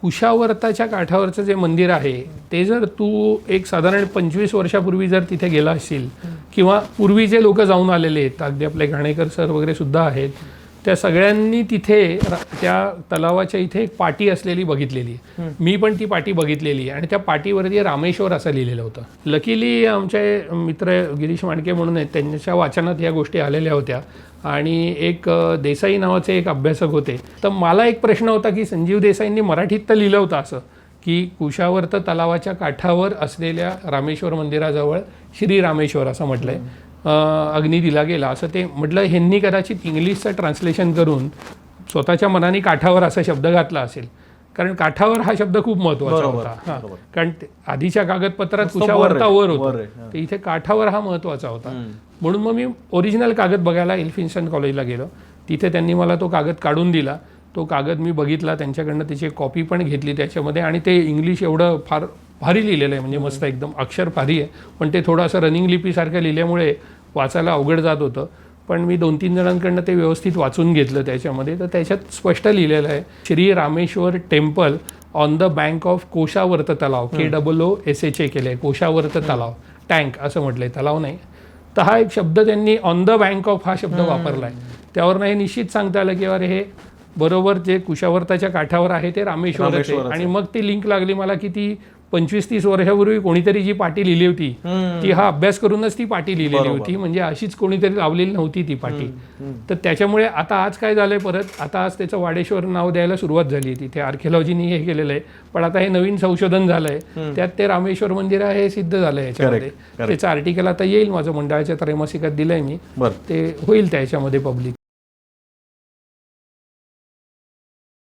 कुशावर्ताच्या काठावरचं जे मंदिर आहे ते जर तू एक साधारण 25 वर्षापूर्वी जर तिथे गेला असशील किंवा पूर्वी जे लोक जाऊन आलेले आहेत, अगदी आपले घाणेकर सर वगैरे सुद्धा आहेत, त्या सगळ्यांनी तिथे त्या तलावाच्या इथे एक पाटी असलेली बघितलेली. मी पण ती पाटी बघितलेली आणि त्या पाटीवरती रामेश्वर असं लिहिलेलं होतं. लकीली आमचे मित्र गिरीश मांडके म्हणून आहेत, त्यांच्या वाचनात या गोष्टी आलेल्या होत्या आणि एक देसाई नावाचे एक अभ्यासक होते. तर मला एक प्रश्न होता की संजीव देसाईंनी मराठीत तर लिहिलं होतं असं की कुशावर्त तलावाच्या काठावर असलेल्या रामेश्वर मंदिराजवळ श्री रामेश्वर असं म्हटलंय, अग्नी दिला गेला असं ते म्हटलं. ह्यांनी कदाचित इंग्लिशचं ट्रान्सलेशन करून स्वतःच्या मनाने काठावर असा शब्द घातला असेल, कारण काठावर हा शब्द खूप महत्त्वाचा होता. हां, कारण आधीच्या कागदपत्रात कुशावर्तावर होतं, तर इथे काठावर हा महत्त्वाचा होता. म्हणून मग मी ओरिजिनल कागद बघायला एल्फिन्स्टन कॉलेजला गेलो. तिथे त्यांनी मला तो कागद काढून दिला. तो कागद मी बघितला, त्यांच्याकडनं त्याची कॉपी पण घेतली त्याच्यामध्ये. आणि ते इंग्लिश एवढं फार भारी लिहिलेलं आहे, म्हणजे मस्त एकदम अक्षर भारी आहे, पण ते थोडं असं रनिंग लिपीसारखं लिहिल्यामुळे वाचायला अवघड जात होतं. पण मी 2-3 जणांकडनं ते व्यवस्थित वाचून घेतलं त्याच्यामध्ये. तर त्याच्यात स्पष्ट लिहिलेलं आहे Shri Rameshwar temple on the bank of Koshavart तलाव, KOOSHA केलं आहे, कोशावर्त तलाव, टँक असं म्हटलंय, तलाव नाही. तर हा एक शब्द त्यांनी ऑन द बँक ऑफ हा शब्द वापरला आहे. त्यावरनं हे निश्चित सांगता आलं की अरे हे बरोबर जे कुशावर्ताच्या काठावर आहे ते रामेश्वर आहे. आणि मग ती लिंक लागली मला की ती 25-30 वर्षापूर्वी कोणीतरी जी पाटी लिहिली होती ती हा अभ्यास करूनच ती पाटी लिहिलेली होती, म्हणजे अशीच कोणीतरी लावलेली नव्हती ती पाटी. तर त्याच्यामुळे आता आज काय झालंय, परत आता आज त्याचं वाडेश्वर नाव द्यायला सुरुवात झाली. तिथे आर्किओलॉजीनी हे केलेलं आहे, पण आता हे नवीन संशोधन झालंय, त्यात ते रामेश्वर मंदिर आहे हे सिद्ध झालंय याच्यामध्ये. त्याचं आर्टिकल आता येईल, माझं मंडळाच्या त्रैमासिकात दिलंय मी, ते होईल त्याच्यामध्ये पब्लिक.